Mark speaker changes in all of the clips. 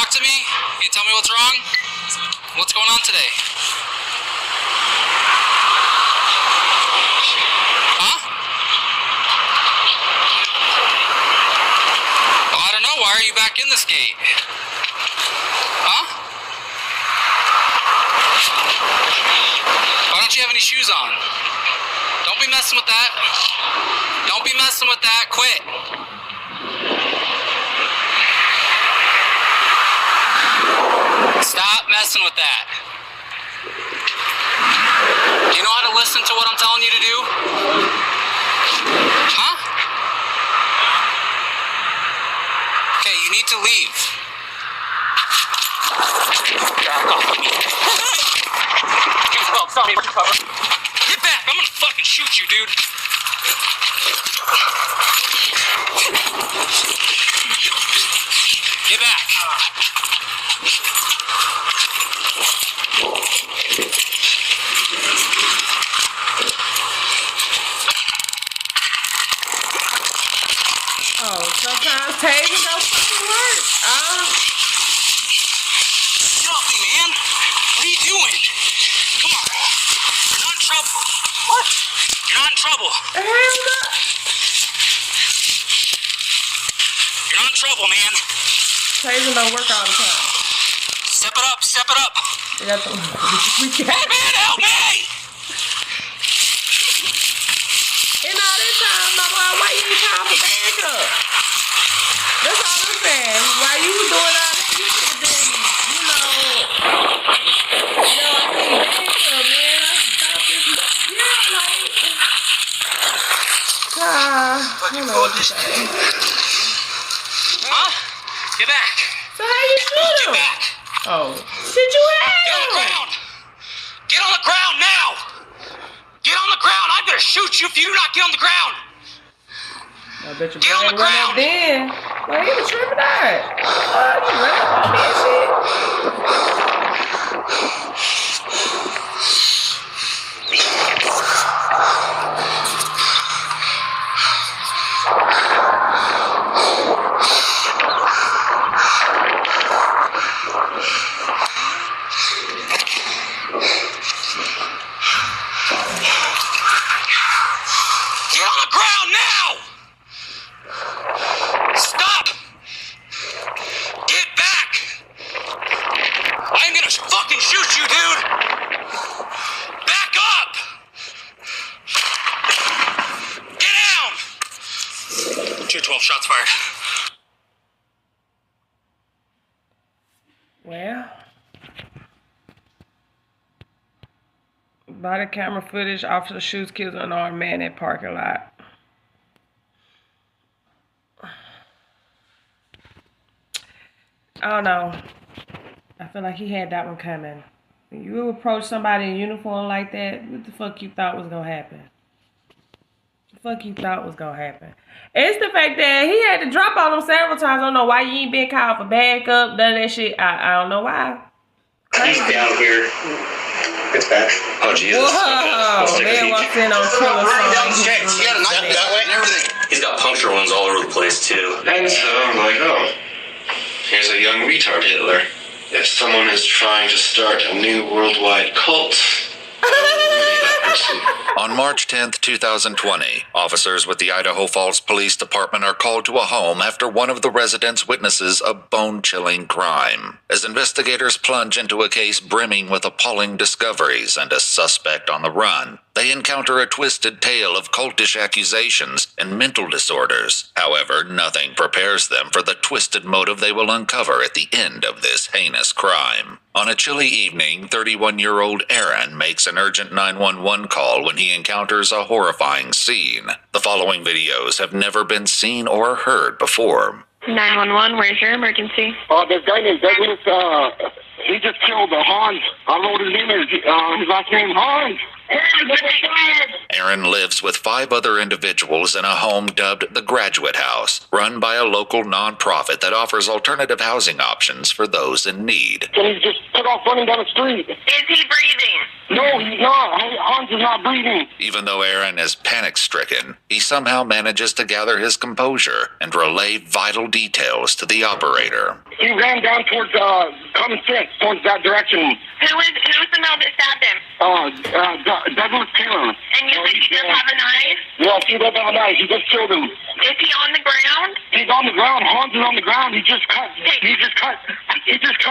Speaker 1: talk to me? Can you tell me what's wrong? What's going on today? Huh? Well, I don't know. Why are you back in this gate? Huh? Why don't you have any shoes on? Don't be messing with that. Don't be messing with that. Quit. Stop messing with that. Do you know how to listen to what I'm telling you to do? Huh? Okay, you need to leave. Back off of me. Get back! I'm gonna fucking shoot you, dude. Get back.
Speaker 2: Oh, sometimes tasing don't fucking work.
Speaker 1: Get off me, man. What are you doing? Come on. You're not in trouble. What? You're not in trouble.
Speaker 2: Hell no.
Speaker 1: You're not in trouble, man.
Speaker 2: Tasing don't work all the time.
Speaker 1: Step it up. Step it up.
Speaker 2: We got
Speaker 1: Hey, man, help me!
Speaker 2: And all this time, my boy, why you ain't call for backup? That's all I'm saying. While you was doing all that, you could have been, I need backup, man. I stop this. Yeah, I don't know what to say.
Speaker 1: Huh? Get back.
Speaker 2: So how you shoot him?
Speaker 1: Get back.
Speaker 2: Oh. Sit you
Speaker 1: Get on the ground. Get on the ground now. Get on the ground. I'm gonna shoot you if you do not get on the ground.
Speaker 2: I bet you
Speaker 1: Get on the ground.
Speaker 2: Then. Well, he was tripping out. You running from me and shit.
Speaker 3: Fucking shoot you, dude! Back up! Get down! 212 shots fired.
Speaker 2: Well, body camera footage, officer shoots, kills an unarmed man at parking lot. I don't know. I feel like he had that one coming. When you approach somebody in uniform like that, what the fuck you thought was gonna happen? What the fuck you thought was gonna happen? It's the fact that he had to drop on him several times. I don't know why you ain't been called for backup, none of that shit. I don't know why.
Speaker 4: He's down here. It's bad. Oh, Jesus.
Speaker 2: Whoa, man walks in on killer songs.
Speaker 4: He got a knife that way and everything.
Speaker 5: He's got puncture wounds all over the place, too.
Speaker 4: And so I'm like, oh, here's a young retard Hitler. If someone is trying to start a new worldwide cult,
Speaker 6: On March 10th, 2020, officers with the Idaho Falls Police Department are called to a home after one of the residents witnesses a bone-chilling crime. As investigators plunge into a case brimming with appalling discoveries and a suspect on the run, they encounter a twisted tale of cultish accusations and mental disorders. However, nothing prepares them for the twisted motive they will uncover at the end of this heinous crime. On a chilly evening, 31-year-old Aaron makes an urgent 911 call when he encounters a horrifying scene. The following videos have never been seen or heard before.
Speaker 7: 911, where's your emergency?
Speaker 8: This guy named Douglas, he just killed Hans. I don't know what his name is. His last name Hans.
Speaker 6: Aaron lives with 5 other individuals in a home dubbed the Graduate House, run by a local nonprofit that offers alternative housing options for those in need.
Speaker 8: And he just took off running down the street.
Speaker 7: Is he breathing?
Speaker 8: No, he's not. Hans is not breathing.
Speaker 6: Even though Aaron is panic-stricken, he somehow manages to gather his composure and relay vital details to the operator.
Speaker 8: He ran down towards common sense, towards that direction.
Speaker 7: Who's the male that stabbed him?
Speaker 8: Douglas Taylor.
Speaker 7: And you said he does have a knife?
Speaker 8: Yes, he does have a knife. He just killed him.
Speaker 7: Is he on the ground?
Speaker 8: He's on the ground. Hans is on the ground. He just cut. He just cut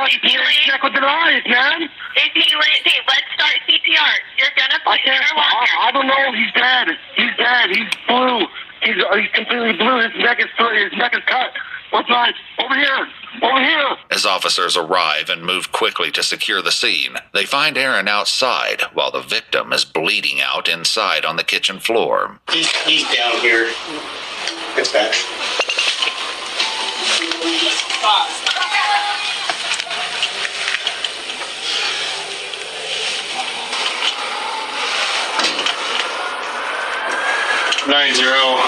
Speaker 8: his neck with the knife, man.
Speaker 7: Is he lit? Okay, let's start CPR. You're gonna put him in a walker.
Speaker 8: I don't know. He's dead. He's dead. He's blue. He's completely blue. His neck is cut. What's knife? Over here. Over here.
Speaker 6: As officers arrive and move quickly to secure the scene, they find Aaron outside while the victim is bleeding out inside on the kitchen floor.
Speaker 3: He's down here. It's back.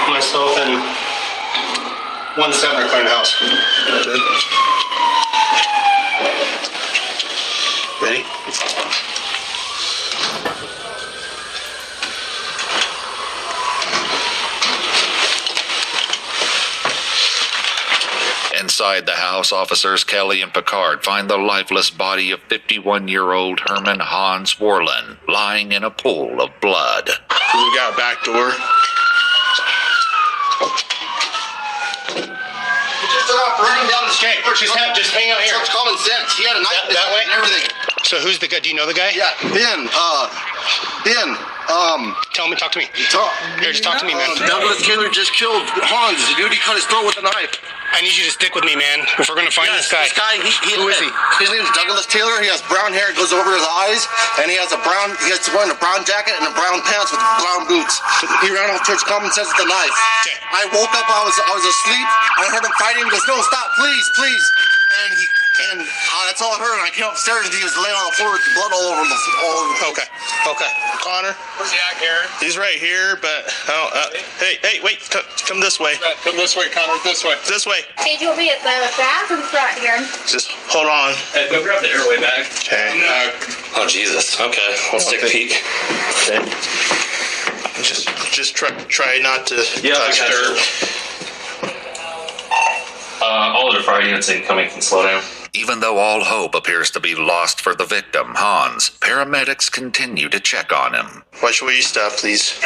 Speaker 3: Myself and 1-7 are clearing the house. Good. Ready?
Speaker 6: Inside the house, officers Kelly and Picard find the lifeless body of 51-year-old Herman Hans Worland lying in a pool of blood.
Speaker 3: We got a back door. Running down the street. Just hang out here. It's common sense. He had a knife that way and everything. So who's the guy? Do you know the guy? Yeah, Ben. Talk to me. Here, just talk to me, man.
Speaker 8: Douglas Taylor just killed Hans. The dude, he cut his throat with a knife.
Speaker 3: I need you to stick with me, man. If we're gonna find this guy. Who is he?
Speaker 8: His name is Douglas Taylor. He has brown hair, it goes over his eyes, and he's wearing a brown jacket and a brown pants with brown boots. He ran off towards common sense with a knife.
Speaker 3: Okay.
Speaker 8: I woke up, I was asleep. I heard him fighting. He goes, no, stop, please. And that's all I heard. And I came upstairs and he was laying on the floor with blood all over him.
Speaker 3: Okay. Connor.
Speaker 9: Where's he at, Aaron?
Speaker 3: He's right here, but hey, wait, come this way.
Speaker 9: Come this way, Connor. This way.
Speaker 3: This way.
Speaker 7: Hey, you'll be at the bathroom front here.
Speaker 3: Just hold on.
Speaker 5: Hey, go grab the airway bag.
Speaker 3: Okay.
Speaker 5: Oh, Jesus. Okay, let's take a peek.
Speaker 3: Okay. Just try not to
Speaker 5: I got you. All other fire units incoming can slow down.
Speaker 6: Even though all hope appears to be lost for the victim, Hans, paramedics continue to check on him.
Speaker 3: Watch where you stop, please.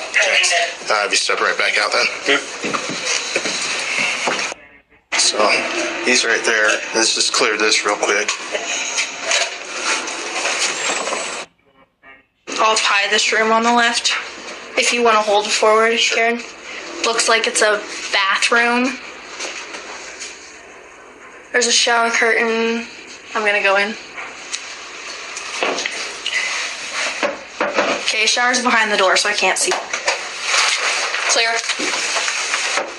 Speaker 3: Okay. Have you step right back out then?
Speaker 9: Yep.
Speaker 3: So, he's right there. Let's just clear this real quick.
Speaker 10: I'll tie this room on the left. If you want to hold it forward, Karen. Looks like it's a bathroom. There's a shower curtain. I'm gonna go in. Okay, shower's behind the door, so I can't see. Clear.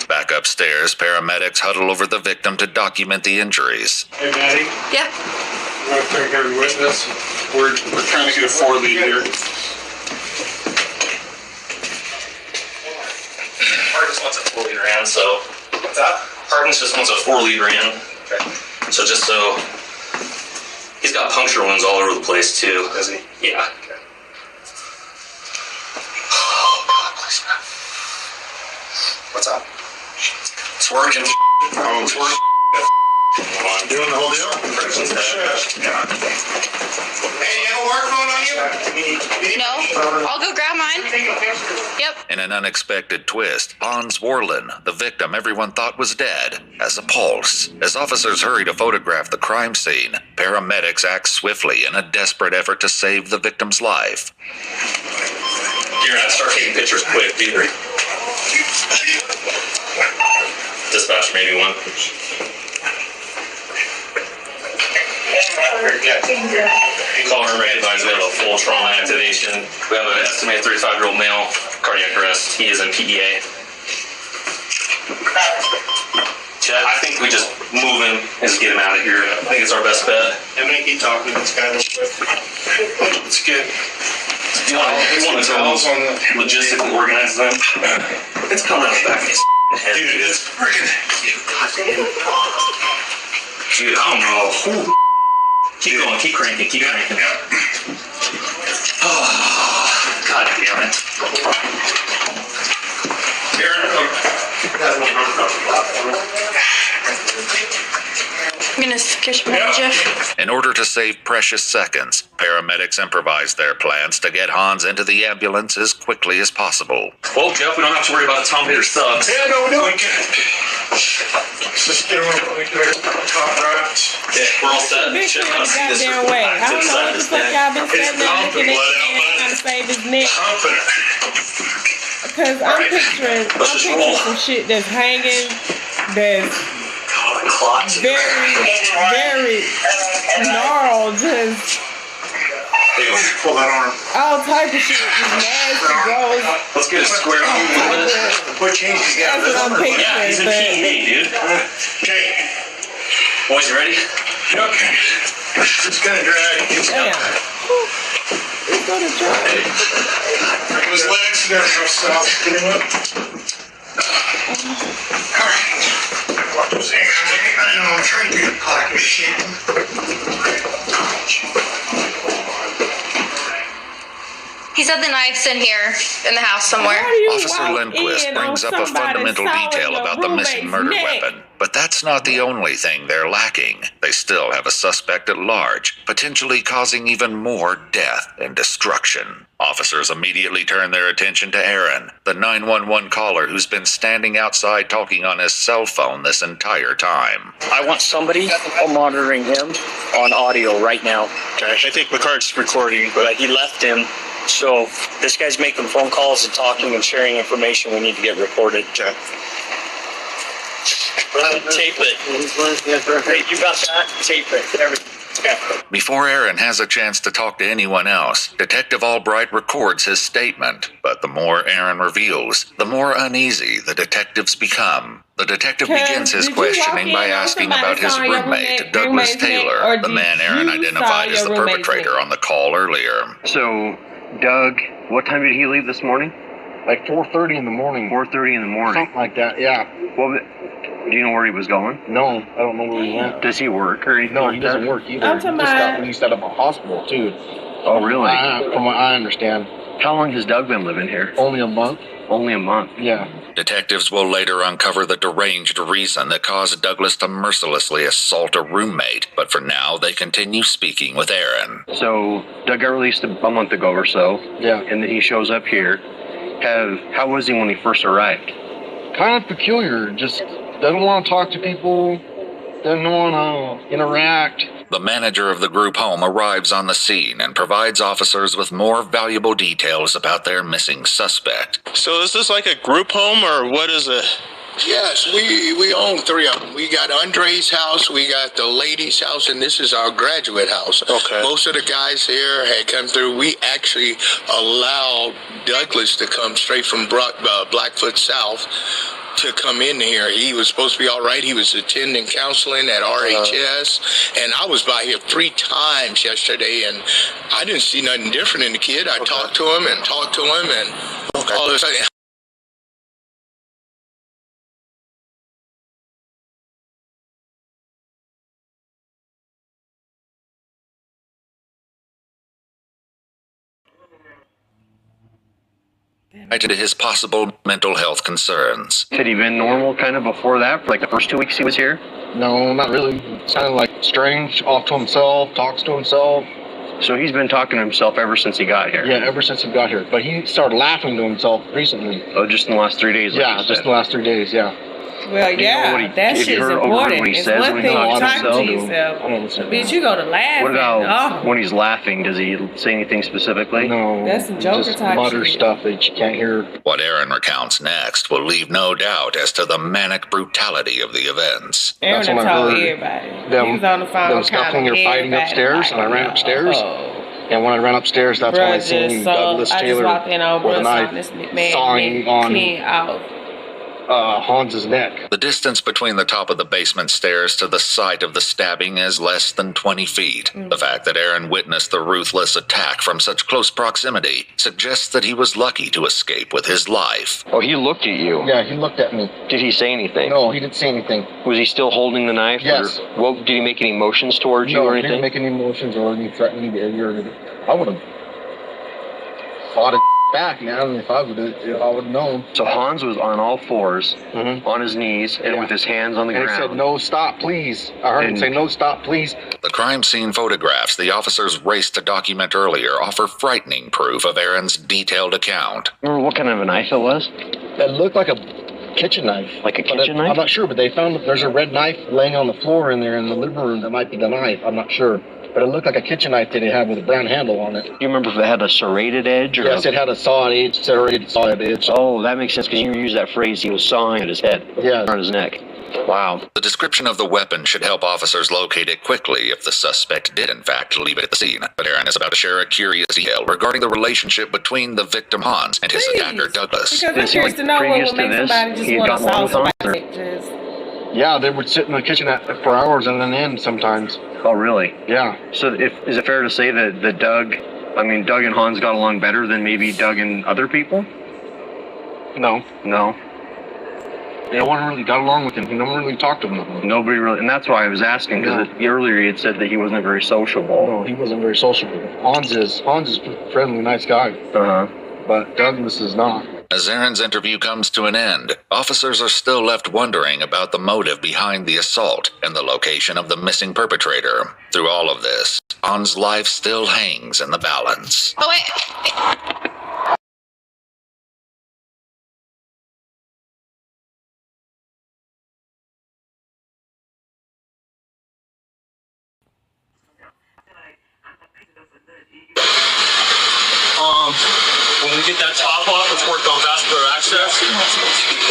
Speaker 6: Back upstairs, paramedics huddle over the victim to document the injuries.
Speaker 9: Hey, Maddie.
Speaker 10: Yeah.
Speaker 9: You want to take care of your witness? We're trying to get a 4 lead here.
Speaker 5: Hardens wants a 4-lead round, so. What's that? Hardens just wants a 4-lead round. Okay. So just so. He's got puncture wounds all over the place, too.
Speaker 9: Does he?
Speaker 5: Yeah.
Speaker 9: Okay.
Speaker 5: Oh, God, please, God.
Speaker 9: What's up?
Speaker 5: It's working.
Speaker 9: Oh, it's working.
Speaker 5: Come on.
Speaker 9: Doing the whole deal?
Speaker 5: Yeah.
Speaker 9: Hey, you have a work phone on you?
Speaker 10: No, I'll go grab mine. Yep.
Speaker 6: In an unexpected twist, Hans Worland, the victim everyone thought was dead, has a pulse. As officers hurry to photograph the crime scene, paramedics act swiftly in a desperate effort to save the victim's life.
Speaker 5: You're not start taking pictures quick, either. Dispatch, maybe one. Call her advise we have a full trauma activation. We have an estimated 35-year-old male, cardiac arrest. He is in PDA. Yeah, I think we just move him and just get him out of here. I think it's our best bet.
Speaker 9: I'm going to keep talking to this guy real quick. It's good.
Speaker 5: You want to logistically organize them? It's coming out of the back of his head.
Speaker 9: Dude, it's freaking.
Speaker 5: Dude, I don't know. Keep going, keep cranking. Oh, God damn it.
Speaker 10: I'm gonna catch my Jeff.
Speaker 6: In order to save precious seconds, paramedics improvise their plans to get Hans into the ambulance as quickly as possible.
Speaker 5: Well, Jeff, we don't have to worry about the Tom Hater subs.
Speaker 9: Yeah, no, we don't. Let's just get him top right.
Speaker 5: Yeah, we're all set.
Speaker 2: Bitch, the goddamn way. I don't know what the fuck y'all been setting up looking at trying to save his neck. Because I'm picturing some shit that's hanging, that's very gnarled, just
Speaker 9: Pull that arm.
Speaker 2: all type of shit, just nasty, gross.
Speaker 5: Let's get a square on this.
Speaker 9: What change you got?
Speaker 2: That's what I'm picturing.
Speaker 5: Yeah, he's in P&A, dude.
Speaker 9: Okay.
Speaker 5: Boys, you ready?
Speaker 9: Okay. It's gonna drag.
Speaker 2: Damn. It's gonna drag.
Speaker 9: His legs, there's no stuff. Get him up. Alright. Watch those hands. I know, I'm trying to get a clock of shit.
Speaker 10: He said the knife's in here in the house somewhere.
Speaker 6: Officer Lindquist brings up a fundamental detail about the missing murder weapon. But that's not the only thing they're lacking. They still have a suspect at large, potentially causing even more death and destruction. Officers immediately turn their attention to Aaron, the 911 caller who's been standing outside talking on his cell phone this entire time.
Speaker 11: I want somebody monitoring him on audio right now.
Speaker 3: Okay, I think McCart's recording,
Speaker 11: But he left him. So this guy's making phone calls and talking and sharing information we need to get recorded.
Speaker 3: Okay.
Speaker 11: Tape it. Hey, you got that? Tape it. Okay.
Speaker 6: Before Aaron has a chance to talk to anyone else, Detective Albright records his statement. But the more Aaron reveals, the more uneasy the detectives become. The detective begins his questioning by asking about his roommate, Douglas Taylor, the man Aaron identified as the perpetrator on the call earlier.
Speaker 12: So, Doug, what time did he leave this morning?
Speaker 8: Like 4:30 in the morning.
Speaker 12: 4:30 in the morning.
Speaker 8: Something like that, yeah.
Speaker 12: Well, do you know where he was going?
Speaker 8: No, I don't know where he went.
Speaker 12: Does he work or anything?
Speaker 8: No,
Speaker 12: like
Speaker 8: he doesn't
Speaker 12: that?
Speaker 8: work either.
Speaker 2: I'm
Speaker 8: He
Speaker 2: talking
Speaker 8: just got
Speaker 2: about-
Speaker 8: released out of a hospital, too.
Speaker 12: Oh, really?
Speaker 8: From what I understand.
Speaker 12: How long has Doug been living here?
Speaker 8: Only a month.
Speaker 12: Only a month.
Speaker 8: Yeah.
Speaker 6: Detectives will later uncover the deranged reason that caused Douglas to mercilessly assault a roommate, but for now they continue speaking with Aaron.
Speaker 12: So, Doug got released a month ago or so.
Speaker 8: Yeah.
Speaker 12: And then he shows up here. How was he when he first arrived?
Speaker 8: Kind of peculiar. Just doesn't want to talk to people. Doesn't want to interact.
Speaker 6: The manager of the group home arrives on the scene and provides officers with more valuable details about their missing suspect.
Speaker 3: So is this like a group home or what is it?
Speaker 13: Yes, we own three of them. We got Andre's house, we got the lady's house, and this is our graduate house.
Speaker 3: Okay.
Speaker 13: Most of the guys here had come through. We actually allowed Douglas to come straight from Blackfoot South to come in here. He was supposed to be all right. He was attending counseling at RHS, and I was by here 3 times yesterday, and I didn't see nothing different in the kid. I talked to him and all of a sudden.
Speaker 6: To his possible mental health concerns.
Speaker 12: Had he been normal kind of before that, for like the first 2 weeks he was here?
Speaker 8: No, not really. Sounded like strange, off to himself, talks to himself.
Speaker 12: So he's been talking to himself ever since he got here?
Speaker 8: Yeah, ever since he got here. But he started laughing to himself recently.
Speaker 12: Oh, just in the last 3 days? Like
Speaker 8: Yeah, just in the last 3 days, yeah.
Speaker 2: Well, yeah, that shit's important. It's one thing to talk to yourself. Bitch, you go to laugh.
Speaker 12: What about when he's laughing? Does he say anything specifically?
Speaker 8: No.
Speaker 2: That's some Joker
Speaker 8: just
Speaker 2: type
Speaker 8: mutter
Speaker 2: shit.
Speaker 8: stuff that you can't hear.
Speaker 6: What Aaron recounts next will leave no doubt as to the manic brutality of the events.
Speaker 2: Aaron
Speaker 8: That's what I
Speaker 2: told
Speaker 8: heard.
Speaker 2: everybody.
Speaker 8: Them,
Speaker 2: He was on the phone
Speaker 8: them scuffling or fighting upstairs, and I ran upstairs. And when I ran upstairs, that's when I seen Douglas Taylor with a knife sawing on Hans's neck.
Speaker 6: The distance between the top of the basement stairs to the site of the stabbing is less than 20 feet. The fact that Aaron witnessed the ruthless attack from such close proximity suggests that he was lucky to escape with his life.
Speaker 12: Oh, he looked at you?
Speaker 8: Yeah, he looked at me.
Speaker 12: Did he say anything?
Speaker 8: No, he didn't say anything.
Speaker 12: Was he still holding the knife?
Speaker 8: Yes.
Speaker 12: Or did he make any motions towards you or anything?
Speaker 8: No, he didn't make any motions or any threatening behavior or anything. I would have fought it back, man, if I would have known.
Speaker 12: So Hans was on all fours, on his knees, and with his hands on the ground.
Speaker 8: And he said, "No, stop, please." I heard him say, "No, stop, please."
Speaker 6: The crime scene photographs the officers raced to document earlier offer frightening proof of Aaron's detailed account.
Speaker 12: Remember what kind of a knife it was?
Speaker 8: It looked like a kitchen knife.
Speaker 12: Like a kitchen knife?
Speaker 8: I'm not sure, but they found that there's a red knife laying on the floor in there in the living room. That might be the knife. I'm not sure. But it looked like a kitchen knife that it had with a brown handle on it.
Speaker 12: Do you remember if it had a serrated edge? Or
Speaker 8: yes, it had a serrated edge.
Speaker 12: Oh, that makes sense, because you used that phrase, he was sawing at his head.
Speaker 8: Yeah.
Speaker 12: On his neck. Wow.
Speaker 6: The description of the weapon should help officers locate it quickly if the suspect did in fact leave it at the scene. But Aaron is about to share a curious detail regarding the relationship between the victim Hans and his attacker Douglas.
Speaker 2: Because I'm curious to know what would make somebody just want to solve somebody's pictures.
Speaker 8: Yeah, they would sit in the kitchen for hours and then end sometimes.
Speaker 12: Oh, really?
Speaker 8: Yeah.
Speaker 12: So is it fair to say that Doug and Hans got along better than maybe Doug and other people?
Speaker 8: No.
Speaker 12: No?
Speaker 8: No one really got along with him. No one really talked to him.
Speaker 12: Nobody really, and that's why I was asking, because earlier he had said that he wasn't very sociable.
Speaker 8: No, he wasn't very sociable. Hans is a friendly, nice guy. But Douglas is not.
Speaker 6: As Aaron's interview comes to an end, officers are still left wondering about the motive behind the assault and the location of the missing perpetrator. Through all of this, Hans' life still hangs in the balance.
Speaker 10: Oh, wait.
Speaker 1: When we get that top off, let's work on vascular access.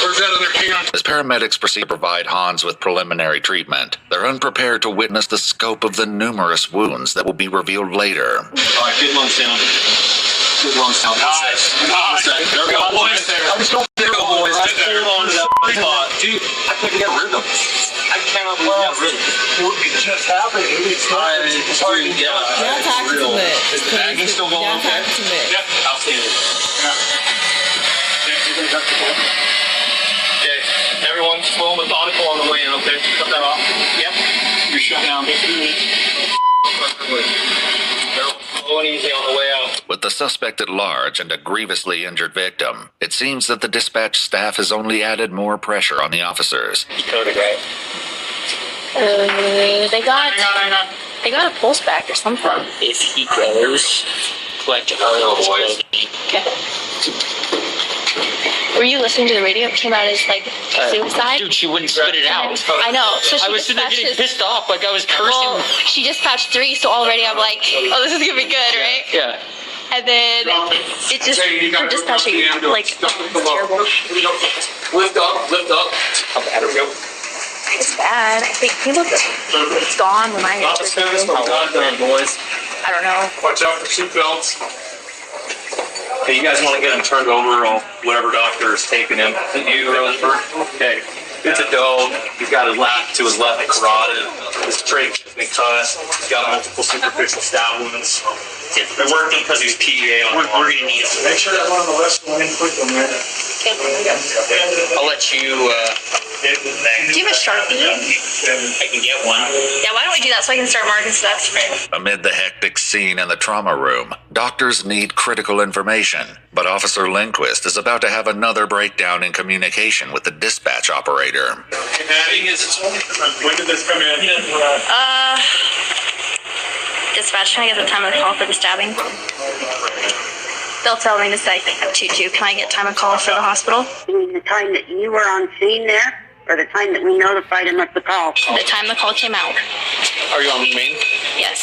Speaker 1: Where's that other can?
Speaker 6: As paramedics proceed to provide Hans with preliminary treatment, they're unprepared to witness the scope of the numerous wounds that will be revealed later.
Speaker 1: All right, good lung sound. Good lung sound. Nice. There we go, boys. I'm just going there, boys. Right there. Hold on to that spot. Dude, I couldn't get rhythm. I cannot believe that rhythm. It just happened. It's hard to get.
Speaker 2: Y'all talk too much.
Speaker 1: Is the bagging still going
Speaker 2: Y'all
Speaker 1: okay?
Speaker 2: talk too much.
Speaker 1: Yep, outstanding. Okay, everyone, slow and methodical on the way in, okay? Cut that off. Yep. You're shut down. Slow and easy on the way out.
Speaker 6: With the suspect at large and a grievously injured victim, it seems that the dispatch staff has only added more pressure on the officers.
Speaker 10: They got a pulse back or something.
Speaker 5: If he goes, collect all boys.
Speaker 10: Okay. Were you listening to the radio? It came out as like suicide.
Speaker 5: Dude, she wouldn't spit it out.
Speaker 10: I know. So she
Speaker 5: I was sitting there getting pissed off, like I was cursing.
Speaker 10: Well, she dispatched 3, so already I'm like, oh, this is gonna be good, right?
Speaker 5: Yeah.
Speaker 10: And then it just her dispatching like it's terrible.
Speaker 1: Lift up, lift up. There we go.
Speaker 10: It's bad. I think it's gone when I got
Speaker 5: boys.
Speaker 10: I don't know.
Speaker 1: Watch out for seatbelts. Hey, you guys want to get him turned over on whatever doctor is taking him? You, Rosenberg? Okay. It's a dog. He's got his lap to his left carotid. His trach has been cut. He's got multiple superficial stab wounds. They're working because he's PEA on. We're going to need him. Make sure that one on the left one in quick on there.
Speaker 5: I'll let you.
Speaker 10: Do you have a Sharpie?
Speaker 5: I can get one.
Speaker 10: Yeah, why don't we do that so I can start marking stuff?
Speaker 6: Amid the hectic scene in the trauma room, doctors need critical information, but Officer Lindquist is about to have another breakdown in communication with the dispatch operator.
Speaker 1: When did this come in?
Speaker 10: Dispatch, can I get the time of call for the stabbing? They'll tell me to say, 2-2, can I get time of call for the hospital?
Speaker 14: You mean the time that you were on scene there? Or the time that we notified him of the call?
Speaker 10: The time the call came out.
Speaker 5: Are you on main?
Speaker 10: Yes.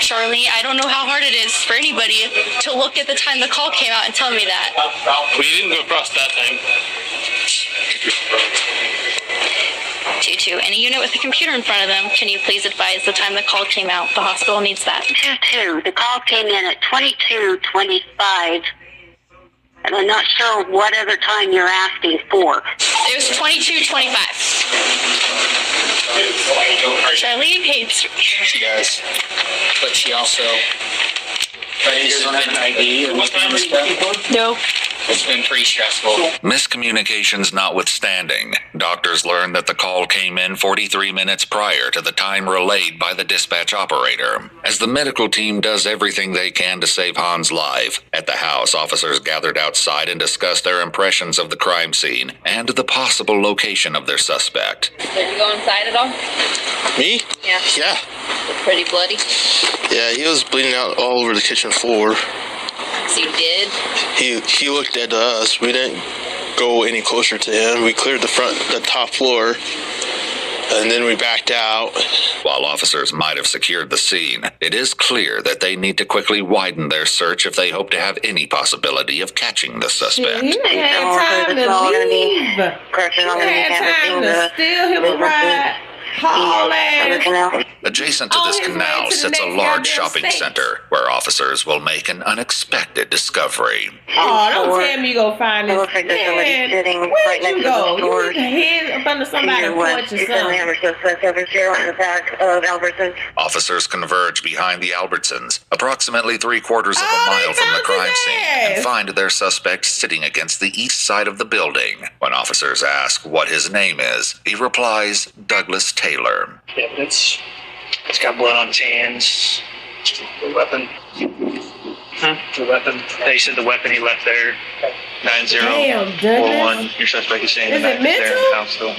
Speaker 10: Charlie, I don't know how hard it is for anybody to look at the time the call came out and tell me that.
Speaker 5: We didn't go across that time.
Speaker 10: 2-2, any unit with a computer in front of them, can you please advise the time the call came out? The hospital needs that.
Speaker 14: 2-2, the call came in at 22:25. and I'm not sure what other time you're asking for.
Speaker 10: It was 22:25. Charlie hates me.
Speaker 11: She does. But she also tries to submit an ID and stuff.
Speaker 10: Nope.
Speaker 11: It's been pretty stressful.
Speaker 6: Miscommunications notwithstanding, doctors learned that the call came in 43 minutes prior to the time relayed by the dispatch operator. As the medical team does everything they can to save Han's life, at the house, officers gathered outside and discussed their impressions of the crime scene and the possible location of their suspect.
Speaker 15: Did you go inside at all?
Speaker 8: Me?
Speaker 15: Yeah.
Speaker 8: Yeah.
Speaker 15: Pretty bloody?
Speaker 8: Yeah, he was bleeding out all over the kitchen floor.
Speaker 15: So you did?
Speaker 8: He looked at us. We didn't go any closer to him. We cleared the top floor, and then we backed out.
Speaker 6: While officers might have secured the scene, it is clear that they need to quickly widen their search if they hope to have any possibility of catching the suspect.
Speaker 2: He had time to leave. He had time to steal him a ride. Haul ass.
Speaker 6: Adjacent to this canal sits a large shopping center where officers will make an unexpected discovery.
Speaker 2: Oh, don't tell me you go find this. Man, where'd you go? You hid up under somebody's porch or something.
Speaker 6: Officers converge behind the Albertsons, approximately 3/4 of a mile from the crime scene, and find their suspect sitting against the east side of the building. When officers ask what his name is, he replies, Douglas Taylor.
Speaker 11: Yeah, but it's got blood on his hands. The weapon. The weapon. They said the weapon he left there. 9041. Your suspect is saying the knife is there in the house still.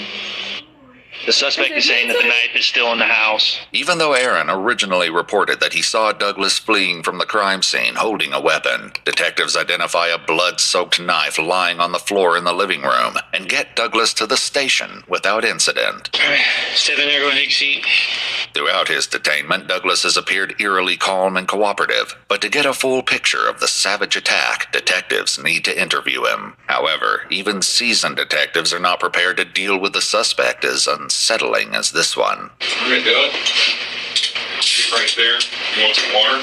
Speaker 11: The suspect is saying that the knife is still in the house.
Speaker 6: Even though Aaron originally reported that he saw Douglas fleeing from the crime scene holding a weapon, detectives identify a blood-soaked knife lying on the floor in the living room and get Douglas to the station without incident.
Speaker 11: Step in there, go and take a seat.
Speaker 6: Throughout his detainment, Douglas has appeared eerily calm and cooperative, but to get a full picture of the savage attack, detectives need to interview him. However, even seasoned detectives are not prepared to deal with the suspect as unsettling as this one.
Speaker 9: All right, Doug. Right there. You want some water?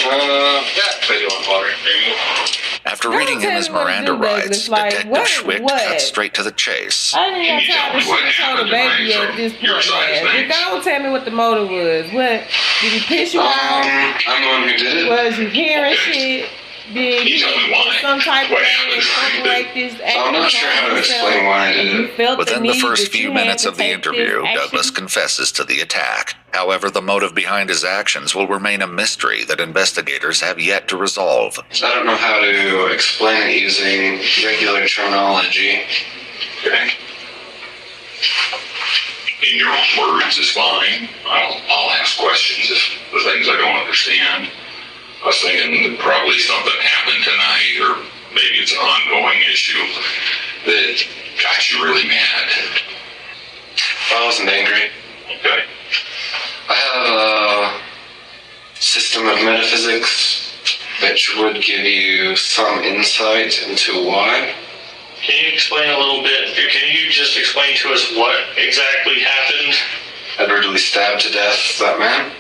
Speaker 9: Yeah, I do want water. There you go.
Speaker 6: After reading him his Miranda rights, Detective Schwick cuts straight to the chase.
Speaker 2: I didn't have time to show the baby at this point, man. Don't tell me what the motive was. What? Did he piss you off?
Speaker 4: I'm the one who did it.
Speaker 2: Was you hearing shit? Did he some type of something like this?
Speaker 4: I'm not sure how to explain why I did it.
Speaker 6: Within the first few minutes of the interview, Douglas confesses to the attack. However, the motive behind his actions will remain a mystery that investigators have yet to resolve.
Speaker 4: I don't know how to explain it using regular terminology.
Speaker 9: Okay. In your own words is fine. I'll ask questions if the things I don't understand. I was thinking that probably something happened tonight, or maybe it's an ongoing issue that got you really mad.
Speaker 4: I wasn't angry.
Speaker 9: Okay.
Speaker 4: I have a system of metaphysics which would give you some insight into why.
Speaker 11: Can you explain a little bit? Can you just explain to us what exactly happened?
Speaker 4: I brutally stabbed to death that man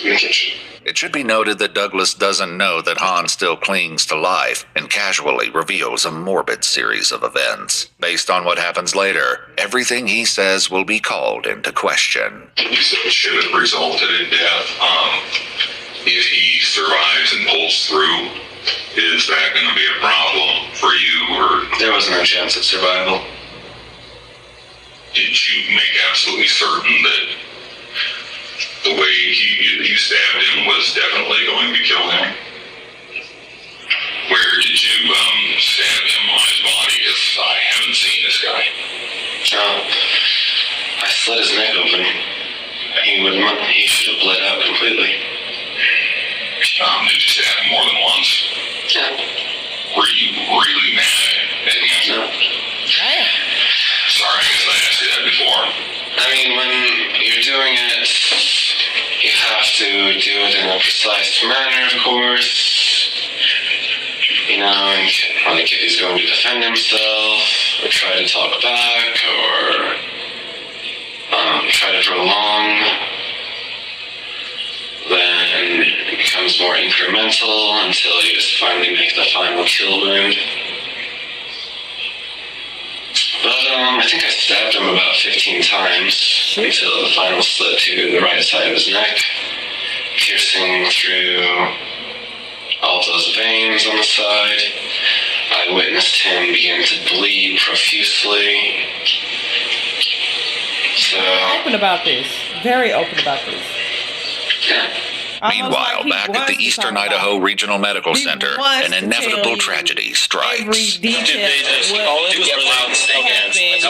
Speaker 4: in the kitchen.
Speaker 6: It should be noted that Douglas doesn't know that Han still clings to life and casually reveals a morbid series of events. Based on what happens later, everything he says will be called into question.
Speaker 9: You said it should have resulted in death. If he survives and pulls through, is that going to be a problem for you, or?
Speaker 4: There was no chance of survival.
Speaker 9: Did you make absolutely certain that the way you stabbed him was definitely going to kill him? Where did you stab him on his body, if I haven't seen this guy?
Speaker 4: I slit his neck open. He should have bled out completely.
Speaker 9: Did you stab him more than once?
Speaker 4: Yeah.
Speaker 9: Were you really mad at him?
Speaker 4: No.
Speaker 9: Sorry, I guess I asked you that before.
Speaker 4: I mean, when you're doing it, you have to do it in a precise manner, of course. You know, and like if he's going to defend himself, or try to talk back, or try to prolong, then it becomes more incremental until you just finally make the final kill wound. But I think I stabbed him about 15 times until the final slit to the right side of his neck, piercing through all those veins on the side. I witnessed him begin to bleed profusely. So
Speaker 2: open about this. Very open about this.
Speaker 4: Yeah.
Speaker 6: Meanwhile, back at the Eastern Idaho Regional Medical Center, an inevitable tragedy strikes.
Speaker 5: Did they just call it? Get loud and stay hands. They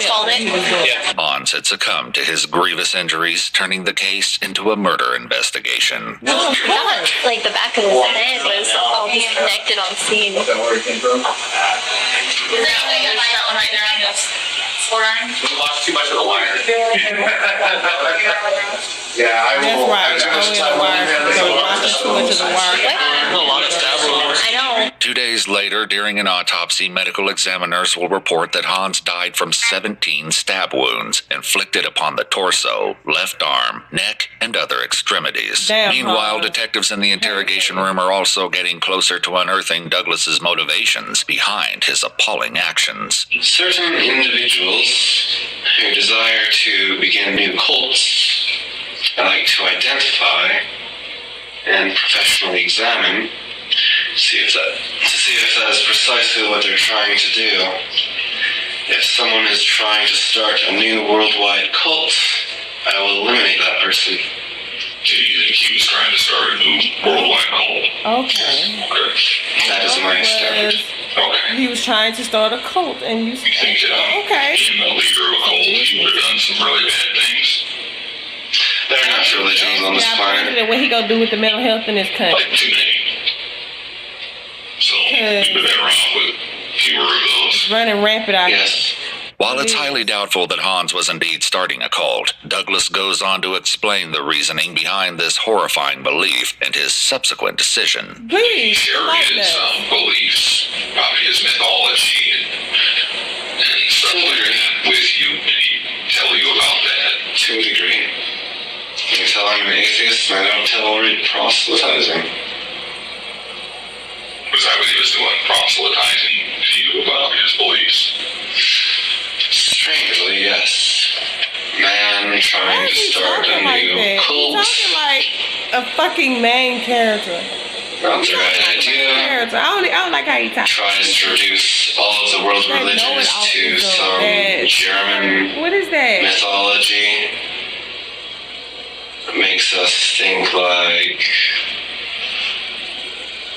Speaker 15: called it?
Speaker 5: Yeah.
Speaker 6: Hans had succumbed to his grievous injuries, turning the case into a murder investigation.
Speaker 15: Well, like the back of his head was all disconnected on scene.
Speaker 5: Is that where it came from?
Speaker 15: There's that one right there on his forearm.
Speaker 5: We lost too much of the wire.
Speaker 3: Yeah, I will.
Speaker 2: That's right.
Speaker 15: I know.
Speaker 6: 2 days later, during an autopsy, medical examiners will report that Hans died from 17 stab wounds inflicted upon the torso, left arm, neck, and other extremities. Meanwhile, detectives in the interrogation room are also getting closer to unearthing Douglas's motivations behind his appalling actions.
Speaker 4: Certain individuals who desire to begin new cults, I like to identify and professionally examine to see if that is precisely what they're trying to do. If someone is trying to start a new worldwide cult, I will eliminate that person.
Speaker 9: Do you think he was trying to start a new worldwide cult?
Speaker 2: Okay.
Speaker 4: That is my understanding.
Speaker 9: Okay.
Speaker 2: He was trying to start a cult, and you
Speaker 9: think that
Speaker 2: okay.
Speaker 9: being the leader of a cult, he would have done some really bad things?
Speaker 4: There are enough religions on this planet.
Speaker 2: What he gonna do with the mental health in this country?
Speaker 9: Like too many. So we've been better off with fewer of those.
Speaker 2: It's running rampant out.
Speaker 4: Yes.
Speaker 6: While it's highly doubtful that Hans was indeed starting a cult, Douglas goes on to explain the reasoning behind this horrifying belief and his subsequent decision.
Speaker 2: Please,
Speaker 9: Share his beliefs, probably his mythology, and stuff like that with you. Did he tell you about that?
Speaker 4: To a degree. You tell I'm an atheist and I don't tolerate proselytizing.
Speaker 9: Was that what he was doing, proselytizing to you about his beliefs?
Speaker 4: Strangely, yes. Man trying to start a new cult.
Speaker 2: He's talking like a fucking main character.
Speaker 4: Not the right idea.
Speaker 2: I don't like how he talks.
Speaker 4: Tries to reduce all of the world's religions to some German
Speaker 2: what is that?
Speaker 4: mythology. It makes us think like,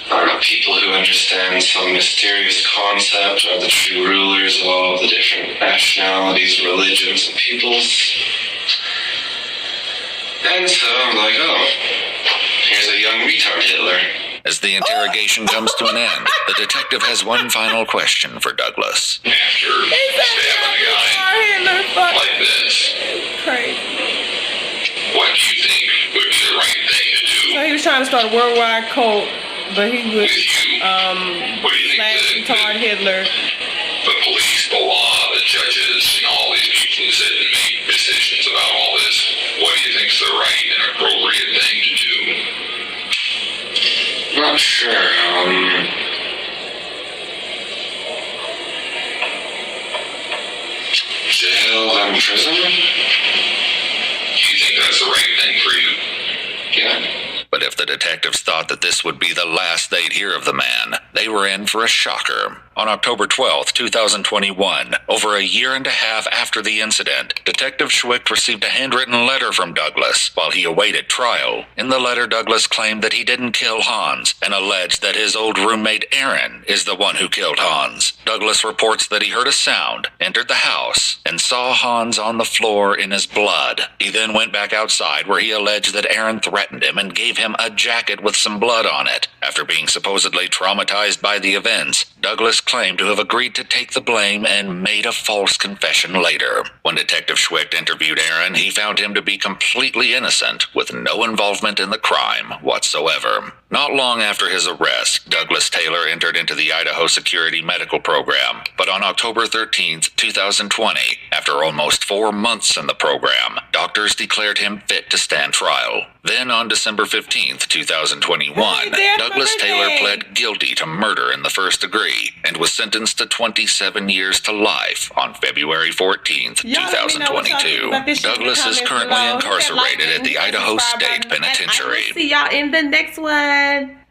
Speaker 4: I don't know, people who understand some mysterious concept are the true rulers of all of the different nationalities, religions, and peoples. And so I'm like, oh, here's a young retard Hitler.
Speaker 6: As the interrogation comes to an end, the detective has one final question for Douglas.
Speaker 9: After stabbing a guy like this,
Speaker 2: Crazy.
Speaker 9: what do you think would be the right thing to do?
Speaker 2: So he was trying to start a worldwide cult, but he was slash retard Hitler.
Speaker 9: The police, the law, the judges, and all these people who sit and make decisions about all this, what do you think is the right and appropriate thing to do?
Speaker 4: Not sure. Jail, then prison?
Speaker 9: Do you think that's the right thing for you?
Speaker 4: Yeah.
Speaker 6: But if the detectives thought that this would be the last they'd hear of the man, they were in for a shocker. On October 12, 2021, over a year and a half after the incident, Detective Schwick received a handwritten letter from Douglas while he awaited trial. In the letter, Douglas claimed that he didn't kill Hans and alleged that his old roommate Aaron is the one who killed Hans. Douglas reports that he heard a sound, entered the house, and saw Hans on the floor in his blood. He then went back outside where he alleged that Aaron threatened him and gave him a jacket with some blood on it. After being supposedly traumatized by the events, Douglas claimed to have agreed to take the blame and made a false confession later. When Detective Schwick interviewed Aaron, he found him to be completely innocent, with no involvement in the crime whatsoever. Not long after his arrest, Douglas Taylor entered into the Idaho Security Medical Program, but on October 13, 2020, after After almost 4 months in the program, doctors declared him fit to stand trial. Then on December 15th, 2021, Douglas Taylor pled guilty to murder in the first degree and was sentenced to 27 years to life on February 14th, 2022. Douglas is currently incarcerated at the Idaho State Penitentiary.
Speaker 2: See y'all in the next one.